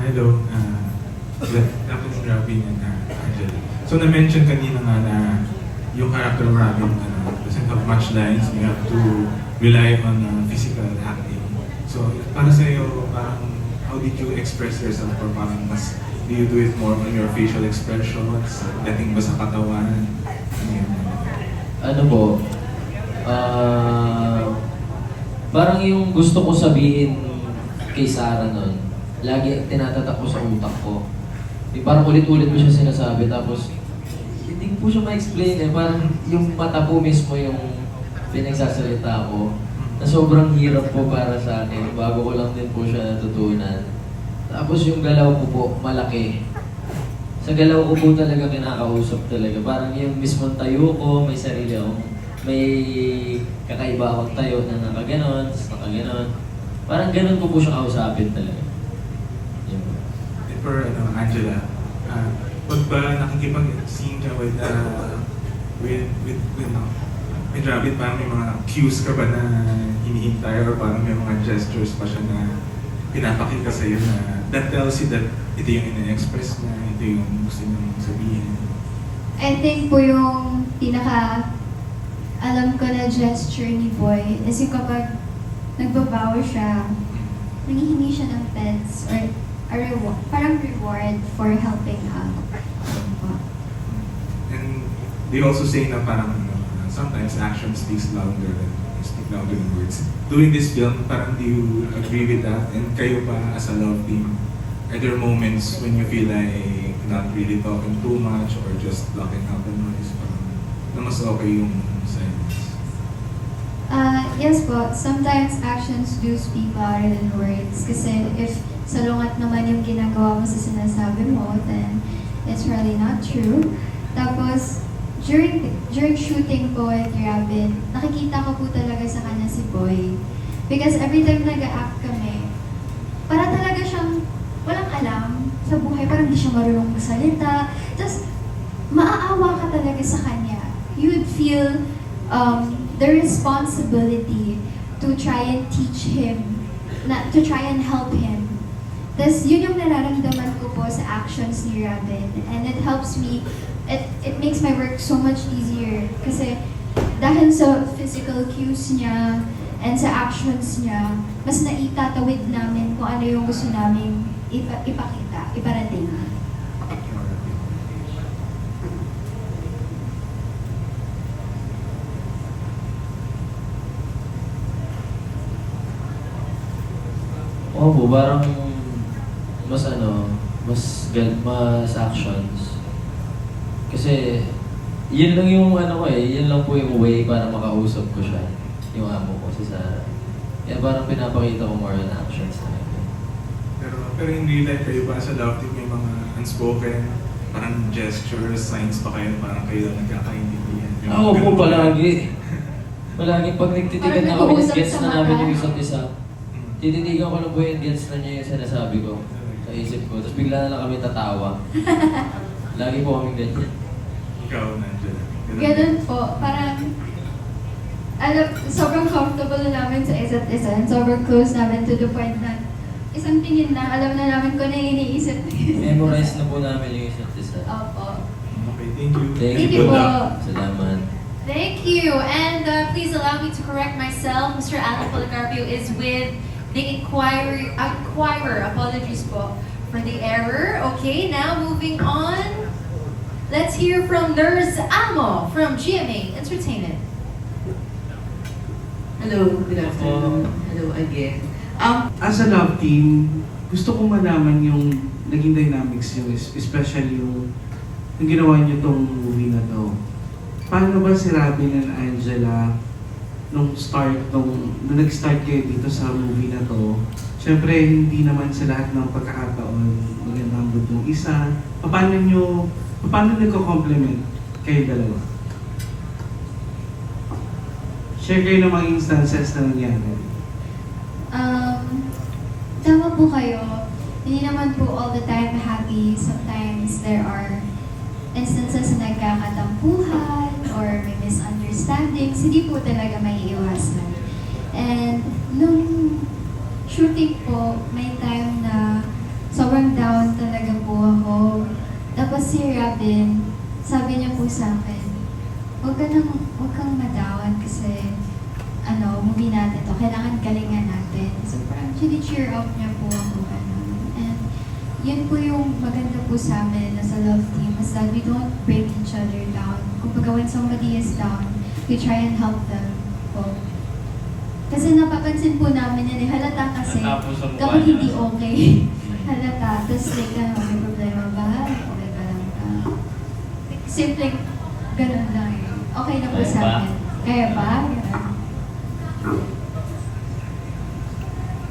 Hello. Good afternoon, Robin and Angela. So na-mention kanina nga na yung character of Robin doesn't have much lines. You have to rely on physical acting. So para sa iyo, parang how did you express yourself, or parang mas do you do it more on your facial expressions, dating ba sa katawan? Ano yun? Ano po, parang yung gusto ko sabihin kay Sarah nun, lagi tinatatak ko sa utak ko. Parang ulit-ulit ko siya sinasabi, tapos hindi ko po siya ma-explain eh. Parang yung mata po mismo yung pinagsasalita ko, na sobrang hirap po para sa akin. Bago ko lang din po siya natutunan. Tapos yung galaw ko po, malaki. Sa galaw ko po talaga kinakausap talaga. Parang yung mismong tayo ko, may sarili akong, may kakaiba akong tayo na nakaganon, nakaganon. Parang ganon ko po siya kausapin talaga. Yun. For Angela, pag ba nakikipag-scene ka with Rabbit, parang may mga cues ka ba na hinihintay, or parang may mga gestures pa siya na pinapakita sa'yo na that tells you that ito yung ina-express na, ito yung gusto niyong sabihin? I think po yung alam ko na gesture ni Boy is yung kapag nagbabaw siya, nanghihingi siya ng pets or a reward, parang reward for helping out. And they also say na parang sometimes action speaks louder than words. Doing this film, parang do you agree with that? And kayo ba as a love team, are there moments when you feel like not really talking too much or just blocking out the noise? Parang na mas okay yung silence? Yes po, sometimes actions do speak louder than words. Kasi if salungat naman yung ginagawa mo sa sinasabi mo, then it's really not true. Tapos, during shooting po at Rabbit, nakikita ko po talaga sa kanya si Boy. Because every time nag-act kami, para talaga siyang walang alam sa buhay, parang hindi siya marunong magsalita. Tapos, maaawa ka talaga sa kanya. You would feel the responsibility to try and teach him, to try and help him. Tapos, yun yung nararamdaman ko po sa actions ni Robin. And it helps me, it makes my work so much easier. Kasi dahil sa physical cues niya and sa actions niya, mas naitatawid namin kung ano yung gusto namin ipakita, iparating. Oo po, parang mas mas actions. Kasi yun lang yung yun lang po yung way para makausap ko siya, yung amo ko, si Sarah. Kaya parang pinapakita ko more on actions na. Pero in real life, kayo ba sa love team may mga unspoken, parang gestures, signs pa kayo, parang kayo lang nagkakaintindihan? Ako po palagi. Palagi pag nagtitigan na kami, gets na namin yung isa't isa. Tititigan ko lang po yung gets na niya yung sinasabi ko sa isip ko. Tapos bigla na lang kami tatawa. Lagi po kaming ganyan. Ikaw, Angela. Ganun po, parang sobrang comfortable na namin sa isa't isa and sobrang close namin to the point na isang tingin na, alam na namin kung ano yung iniisip. Memorize na po namin yung isa't isa. Opo. Okay, thank you. Thank you Good po. luck. Salamat. Thank you. And please allow me to correct myself. Mr. Alan Policarpio is with the Inquirer. Apologies po for the error. Okay, now moving on. Let's hear from Nurse Amo from GMA Entertainment. Hello, good afternoon. Hello again. As a love team, gusto kong malaman yung naging dynamics nyo, especially yung ginawa nyo tong movie na to. Paano ba si Robin and Angela nung nag-start kayo dito sa movie na to? Siyempre, hindi naman sa lahat ng pagkakataon magandang yung isa. Paano nagko-complement kayo dalawa? Share kayo ng mga instances na nangyari. Tama po kayo. Hindi naman po all the time happy. Sometimes there are instances na nagkakatampuhan or may misunderstandings. Hindi po talaga maiiwasan. And nung shooting po, may time na sobrang si Robin, sabi niya po sa akin, huwag kang madawan kasi movie natin to, kailangan galingan natin. So parang cheer up niya po ako. And yun po yung maganda po sa amin as a love team, is that we don't break each other down. Kumbaga when somebody is down, we try and help them po. Kasi napapansin po namin yan, halata kasi kapag hindi okay. Halata, tapos like, may problema ba? Okay ka lang ka. Simple, ganun lang eh. Okay na po sa amin. Kaya ba? Ganun.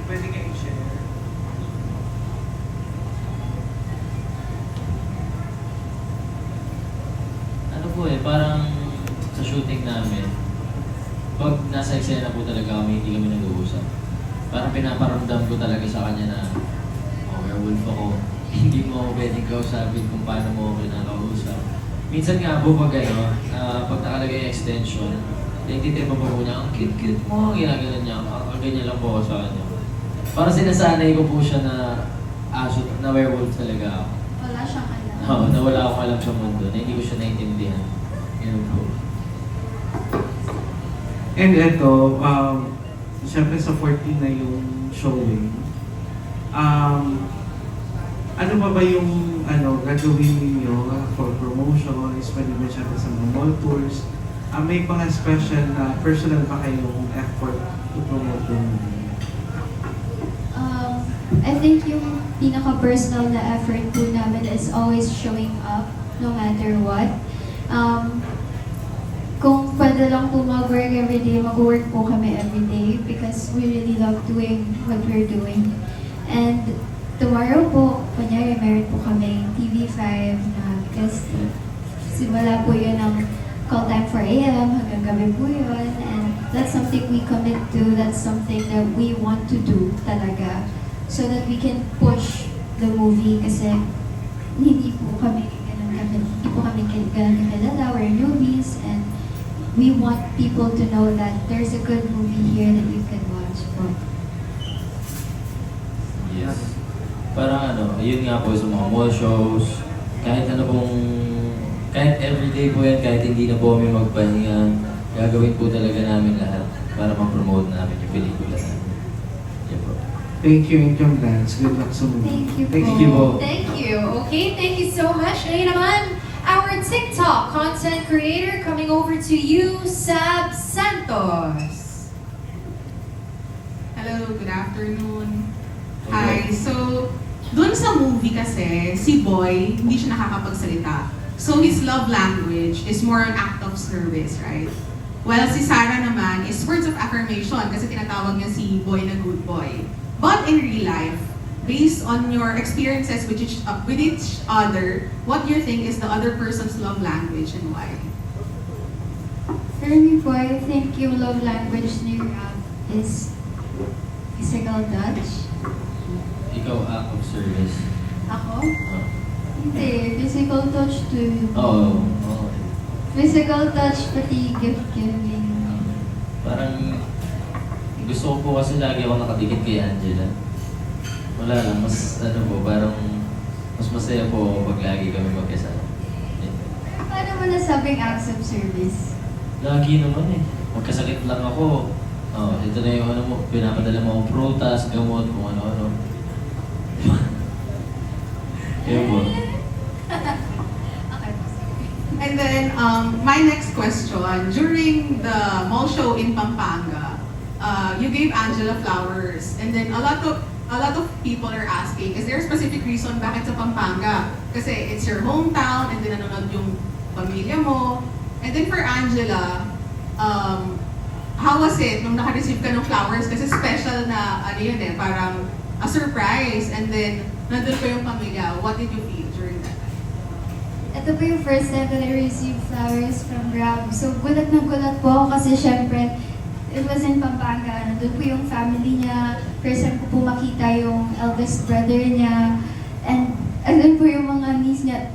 Pwede kayo i-share. Ano po parang sa shooting namin, pag nasa eksena po talaga kami, hindi kami nag-uusap. Parang pinaparamdam ko talaga sa kanya na, werewolf ako. Hindi mo ako pwedeng kausapin kung paano mo ako kinakausap. Minsan nga po pag pag nakalagay yung extension, nagtitripa pa po niya, ang cute-cute mo, ginaganon niya, ganyan lang po ako sa kanya. Parang sinasanay ko po siya na aso, na werewolf talaga ako. Wala siyang alam. Oo, na wala akong alam sa mundo, na hindi ko siya naiintindihan. Ganun po. And ito, siyempre sa 14 na yung showing, ano ba yung gagawin ninyo for promotions, pwede ba siyempre sa mga mall tours? May mga special na personal ba kayong effort to promote yung movie? I think yung pinaka-personal na effort po namin is always showing up no matter what. Kung pwede lang po mag-work everyday, mag-work po kami everyday because we really love doing what we're doing. And tomorrow po, kunyari meron po kami TV5 na guest. Simula po yun ng call time 4 a.m. hanggang gabi po yun. And that's something we commit to. That's something that we want to do talaga. So that we can push the movie kasi hindi po kami ganun kakilala. We're newbies and we want people to know that there's a good movie here that you can watch po. Yes. Parang yun nga po sa mga mall shows, kahit kahit everyday po yan, kahit hindi na po kami magpahinga, gagawin po talaga namin lahat para ma-promote namin yung pelikula namin. Yan po. Thank you, Income Lance. Good luck sa movie. Thank you po. Thank you po. Thank you. Okay, thank you so much. Ngayon naman, our TikTok content creator coming over to you, Sab Santos. Hello, good afternoon. Hi, so dun sa movie kasi, si Boy, hindi siya nakakapagsalita. So his love language is more an act of service, right? While si Sarah naman is words of affirmation kasi tinatawag niya si Boy na good boy. But in real life, based on your experiences with each other, what do you think is the other person's love language and why? For me po, I think yung love language ni Rob is physical touch. Ikaw, act of service. Ako? Ah. Hindi, physical touch too. Oo. Physical touch pati gift giving. Parang gusto ko po kasi lagi ako nakadikit kay Angela. Wala lang, mas parang mas masaya po ako pag lagi kami magkasama. Paano mo nasabing acts of service? Lagi naman magkasakit lang ako. Ito na yung pinapadala mo akong prutas, gamot, kung ano-ano. Kaya po. Okay. And then, my next question, during the mall show in Pampanga, you gave Angela flowers, and then a lot of people are asking, is there a specific reason bakit sa Pampanga? Kasi it's your hometown, and then nanonood yung pamilya mo. And then for Angela, how was it nung naka-receive ka ng flowers? Kasi special na, parang a surprise, and then nandun pa yung pamilya. What did you feel during that time? Ito po yung first time that I received flowers from Grab. So gulat na gulat po ako kasi syempre, it was in Pampanga. Nandun po yung family niya. First time ko po makita yung eldest brother niya. And andun po yung mga niece niya.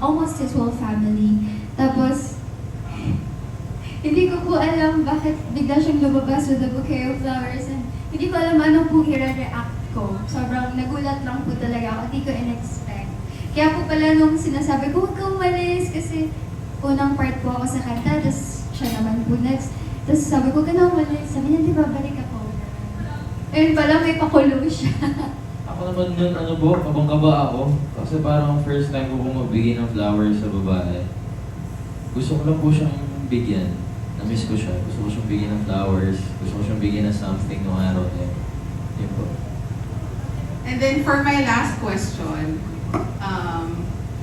Almost his whole family. Tapos, hindi ko po alam bakit bigla siyang lumabas with a bouquet of flowers. And hindi ko alam anong po i-react ko. Sobrang nagulat lang po talaga ako. Hindi ko in-expect. Kaya po pala nung sinasabi ko, huwag ka umalis kasi unang part po ako sa kanta, tapos siya naman po next. Tapos sabi ko, gano'n umalis. Sabi niya, di ba, balik ako. Ayun pala, may pakulo siya. Ako naman nun, kabang-kaba ako. Kasi parang first time ko magbigay ng flowers sa babae. Gusto ko lang po siyang bigyan. Na-miss ko siya. Gusto ko siyang bigyan ng flowers. Gusto ko siyang bigyan ng something nung araw na yun. Yun po. And then for my last question,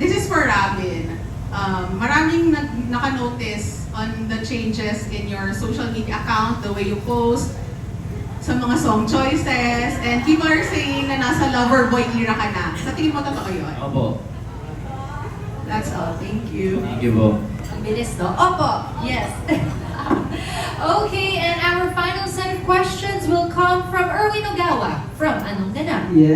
this is for Robin. Maraming naka-notice on the changes in your social media account, the way you post, sa mga song choices, and people are saying na nasa lover boy era ka na. Sa tingin mo totoo yun? Opo. That's all. Thank you. Thank you po. Ang bilis, no? Opo, yes. Okay, and our final set of questions will come from Erwin Ogawa from Anong Ganap. Yeah.